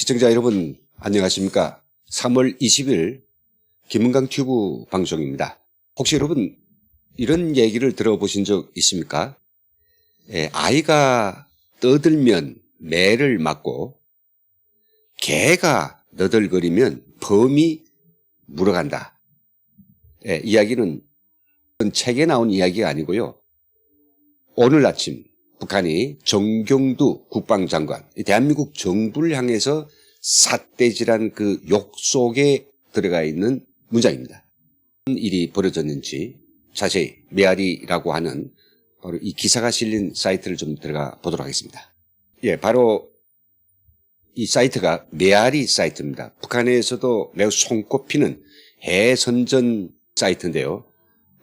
시청자 여러분 안녕하십니까. 3월 20일 김은강 튜브 방송입니다. 혹시 여러분 이런 얘기를 들어보신 적 있습니까? 아이가 떠들면 매를 맞고 개가 너덜거리면 범이 물어간다. 이야기는 책에 나온 이야기가 아니고요. 오늘 아침 북한이 정경두 국방장관, 대한민국 정부를 향해서 삿대질한 그 욕 속에 들어가 있는 문장입니다. 어떤 일이 벌어졌는지 자세히 메아리라고 하는 바로 이 기사가 실린 사이트를 좀 들어가 보도록 하겠습니다. 바로 이 사이트가 메아리 사이트입니다. 북한에서도 매우 손꼽히는 해선전 사이트인데요.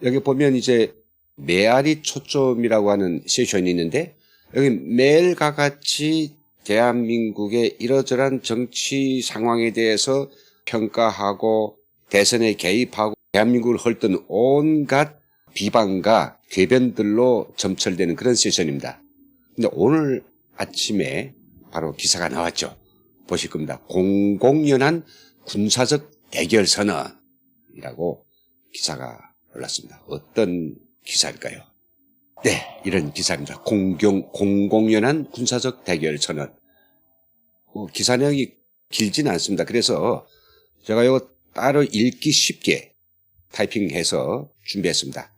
여기 보면 이제 메아리 초점이라고 하는 세션이 있는데 여기 매일과 같이 대한민국의 이러저러한 정치 상황에 대해서 평가하고 대선에 개입하고 대한민국을 헐뜯는 온갖 비방과 궤변들로 점철되는 그런 세션입니다. 근데 오늘 아침에 바로 기사가 나왔죠. 보실 겁니다. 공공연한 군사적 대결 선언이라고 기사가 올랐습니다. 어떤 기사일까요? 네, 이런 기사입니다. 공공연한 군사적 대결 선언. 기사 내용이 길지는 않습니다. 그래서 제가 이거 따로 읽기 쉽게 타이핑해서 준비했습니다.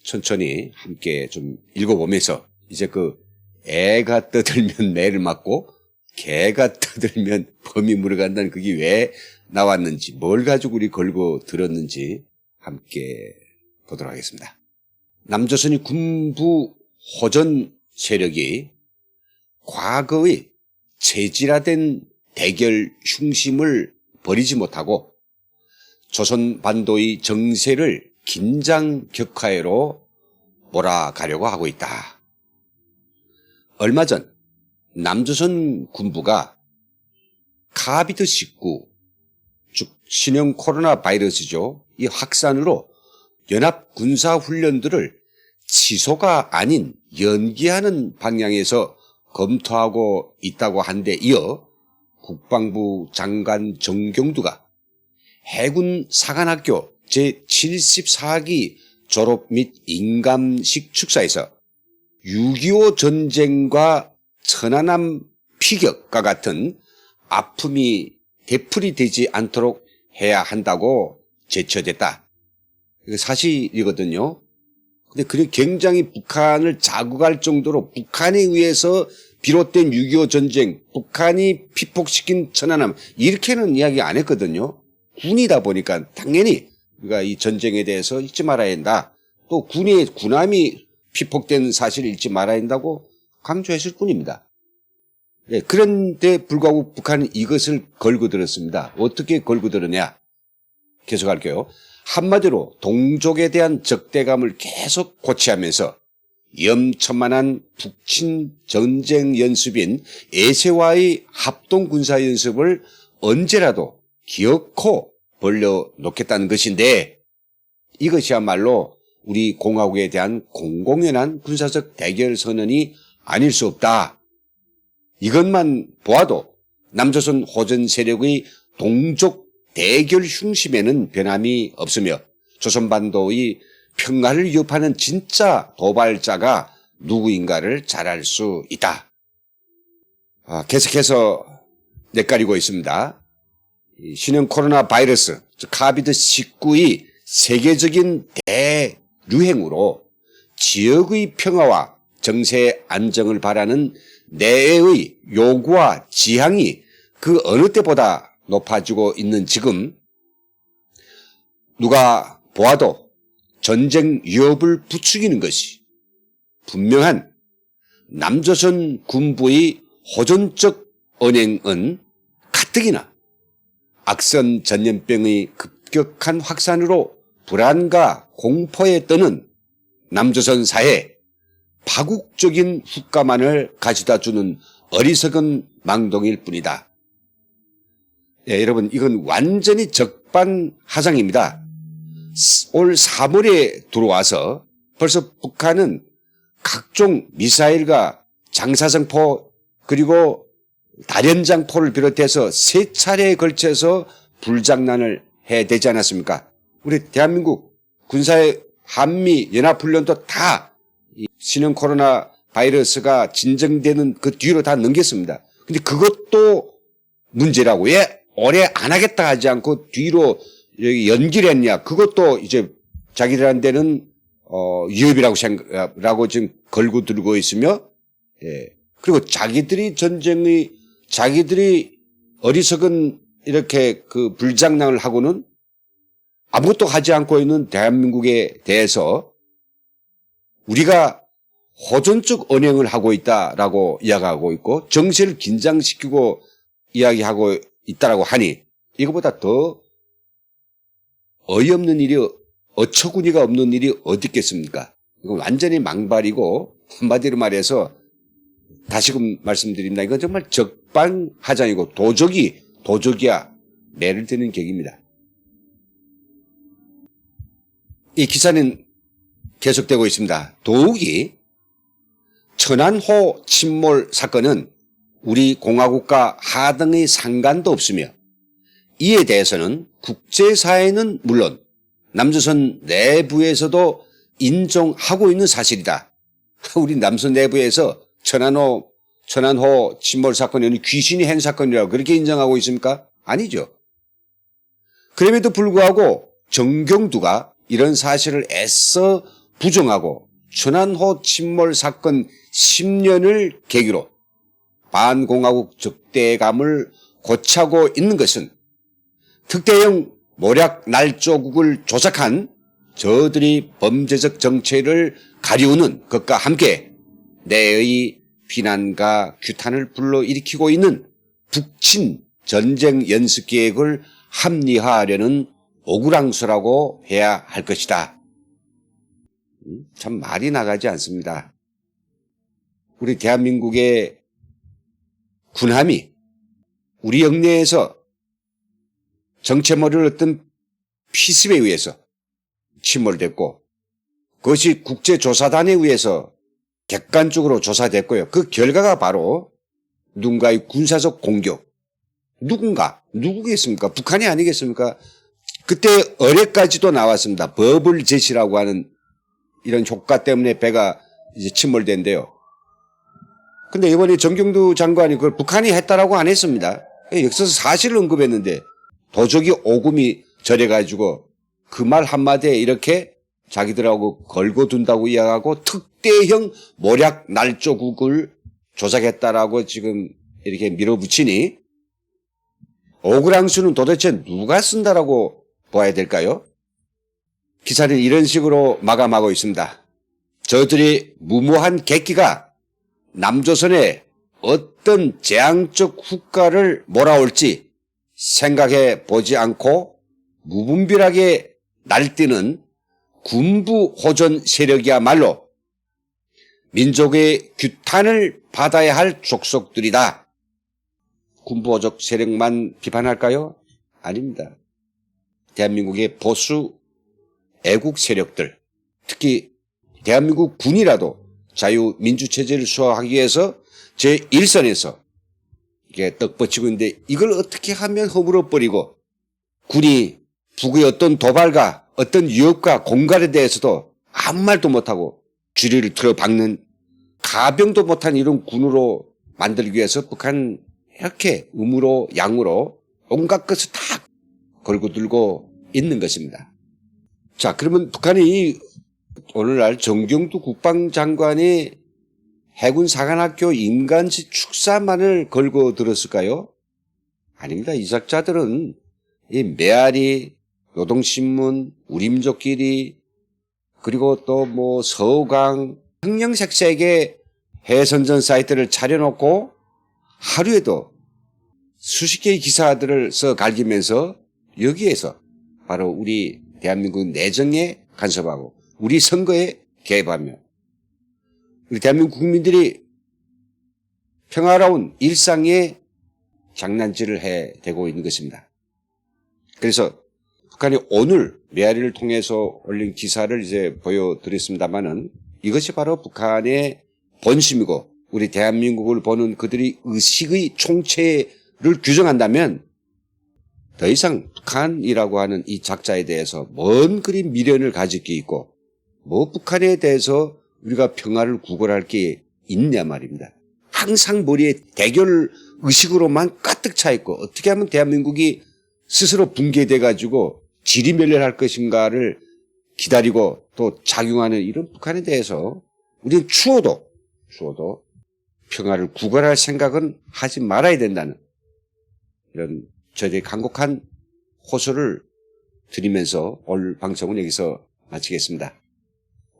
천천히 함께 좀 읽어보면서 이제 그 애가 떠들면 매를 맞고 개가 떠들면 범이 물어간다는 그게 왜 나왔는지, 뭘 가지고 우리 걸고 들었는지 함께 보도록 하겠습니다. 남조선이 군부 호전 세력이 과거의 체질화된 대결 흉심을 버리지 못하고 조선 반도의 정세를 긴장 격화해로 몰아가려고 하고 있다. 얼마 전 남조선 군부가 카비드19, 즉 신형 코로나 바이러스죠. 이 확산으로 연합 군사훈련들을 취소가 아닌 연기하는 방향에서 검토하고 있다고 한데 이어 국방부 장관 정경두가 해군 사관학교 제74기 졸업 및 인감식 축사에서 6.25 전쟁과 천안함 피격과 같은 아픔이 되풀이되지 않도록 해야 한다고 제처됐다. 이거 사실이거든요. 근데 그게 굉장히 북한을 자극할 정도로 북한에 의해서 비롯된 6.25 전쟁, 북한이 피폭시킨 천안함 이렇게는 이야기 안 했거든요. 군이다 보니까 당연히 우리가 이 전쟁에 대해서 잊지 말아야 한다. 또 군함이 피폭된 사실을 잊지 말아야 한다고 강조했을 뿐입니다. 그런데 불구하고 북한은 이것을 걸고 들었습니다. 어떻게 걸고 들었냐? 계속할게요. 한마디로 동족에 대한 적대감을 계속 고취하면서 위험천만한 북친 전쟁 연습인 에세와의 합동군사연습을 언제라도 기어코 벌려놓겠다는 것인데 이것이야말로 우리 공화국에 대한 공공연한 군사적 대결 선언이 아닐 수 없다. 이것만 보아도 남조선 호전 세력의 동족 대결 흉심에는 변함이 없으며 조선반도의 평화를 위협하는 진짜 도발자가 누구인가를 잘 알 수 있다. 계속해서 엿가리고 있습니다. 신형 코로나 바이러스, 즉 카비드19의 세계적인 대유행으로 지역의 평화와 정세 안정을 바라는 내외의 요구와 지향이 그 어느 때보다 높아지고 있는 지금 누가 보아도 전쟁 위협을 부추기는 것이 분명한 남조선 군부의 호전적 언행은 가뜩이나 악선 전염병의 급격한 확산으로 불안과 공포에 떠는 남조선 사회에 파국적인 훅가만을 가져다주는 어리석은 망동일 뿐이다. 여러분 이건 완전히 적반하장입니다. 올 3월에 들어와서 벌써 북한은 각종 미사일과 장사정포 그리고 다련장포를 비롯해서 3차례에 걸쳐서 불장난을 해대지 않았습니까? 우리 대한민국 군사의 한미 연합훈련도 다 신형 코로나 바이러스가 진정되는 그 뒤로 다 넘겼습니다. 근데 그것도 문제라고. 왜 올해 안 하겠다 하지 않고 뒤로 연기를 했냐. 그것도 이제 자기들한테는 위협이라고 생각하고 지금 걸고 들고 있으며, 예. 그리고 자기들이 어리석은 이렇게 그 불장난을 하고는 아무것도 하지 않고 있는 대한민국에 대해서 우리가 호전적 언행을 하고 있다라고 이야기하고 있고 정세를 긴장시키고 이야기하고 있다라고 하니 이거보다 더 어이없는 일이 어처구니가 없는 일이 어디 있겠습니까? 이건 완전히 망발이고 한마디로 말해서 다시금 말씀드립니다. 이건 정말 적반하장이고 도적이야 매를 드는 격입니다. 이 기사는 계속되고 있습니다. 더욱이 천안호 침몰 사건은 우리 공화국과 하등의 상관도 없으며 이에 대해서는 국제사회는 물론 남조선 내부에서도 인정하고 있는 사실이다. 우리 남조선 내부에서 천안호 침몰 사건이 귀신이 한 사건이라고 그렇게 인정하고 있습니까? 아니죠. 그럼에도 불구하고 정경두가 이런 사실을 애써 부정하고 천안호 침몰 사건 10년을 계기로 반공화국 적대감을 고차고 있는 것은 특대형 모략 날조국을 조작한 저들이 범죄적 정체를 가리우는 것과 함께 내의 비난과 규탄을 불러일으키고 있는 북친 전쟁 연습 계획을 합리화하려는 오그랑수라고 해야 할 것이다. 참 말이 나가지 않습니다. 우리 대한민국의 군함이 우리 영내에서 정체모를 어떤 피습에 의해서 침몰됐고 그것이 국제조사단에 의해서 객관적으로 조사됐고요. 그 결과가 바로 누군가의 군사적 공격. 누구겠습니까? 북한이 아니겠습니까? 그때 어뢰까지도 나왔습니다. 버블 제시라고 하는 이런 효과 때문에 배가 이제 침몰된대요. 근데 이번에 정경두 장관이 그걸 북한이 했다라고 안 했습니다. 역사서 사실을 언급했는데 도적이 오금이 저래가지고 그 말 한마디에 이렇게 자기들하고 걸고 둔다고 이야기하고 특대형 모략 날조국을 조작했다라고 지금 이렇게 밀어붙이니 오그랑수는 도대체 누가 쓴다라고 봐야 될까요? 기사는 이런 식으로 마감하고 있습니다. 저들이 무모한 객기가 남조선에 어떤 재앙적 후과를 몰아올지 생각해 보지 않고 무분별하게 날뛰는 군부 호전 세력이야말로 민족의 규탄을 받아야 할 족속들이다. 군부 호적 세력만 비판할까요? 아닙니다. 대한민국의 보수 애국 세력들, 특히 대한민국 군이라도 자유민주체제를 수호하기 위해서 제1선에서 이게 떡 뻗치고 있는데 이걸 어떻게 하면 허물어버리고 군이 북의 어떤 도발과 어떤 위협과 공갈에 대해서도 아무 말도 못하고 주리를 틀어박는 가병도 못한 이런 군으로 만들기 위해서 북한 이렇게 음으로 양으로 온갖 것을 다 걸고 들고 있는 것입니다. 자, 그러면 북한이 오늘날 정경두 국방장관이 해군사관학교 임간시 축사만을 걸고 들었을까요? 아닙니다. 이 작자들은 이 메아리, 노동신문, 우리민족끼리 그리고 또 뭐 서강 형형색색의 해선전 사이트를 차려놓고 하루에도 수십 개의 기사들을 써 갈기면서 여기에서 바로 우리 대한민국 내정에 간섭하고 우리 선거에 개입하며 우리 대한민국 국민들이 평화로운 일상에 장난질을 해대고 있는 것입니다. 그래서 북한이 오늘 메아리를 통해서 올린 기사를 이제 보여드렸습니다만은 이것이 바로 북한의 본심이고 우리 대한민국을 보는 그들이 의식의 총체를 규정한다면 더 이상 북한이라고 하는 이 작자에 대해서 뭔 그리 미련을 가질 게 있고 뭐 북한에 대해서 우리가 평화를 구걸할 게 있냐 말입니다. 항상 머리에 대결 의식으로만 가득 차 있고 어떻게 하면 대한민국이 스스로 붕괴돼 가지고 지리멸렬할 것인가를 기다리고 또 작용하는 이런 북한에 대해서 우리는 추워도 평화를 구걸할 생각은 하지 말아야 된다는 이런 저희의 간곡한 호소를 드리면서 오늘 방송은 여기서 마치겠습니다.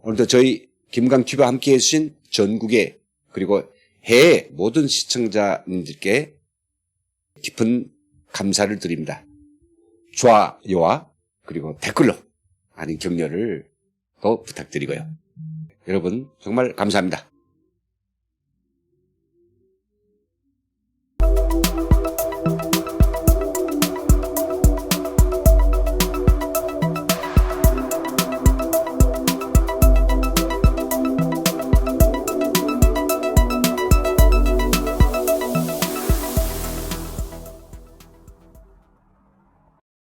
오늘도 저희 김강TV와 함께해 주신 전국의 그리고 해외 모든 시청자님들께 깊은 감사를 드립니다. 좋아요와 그리고 댓글로 많은 격려를 더 부탁드리고요. 여러분 정말 감사합니다.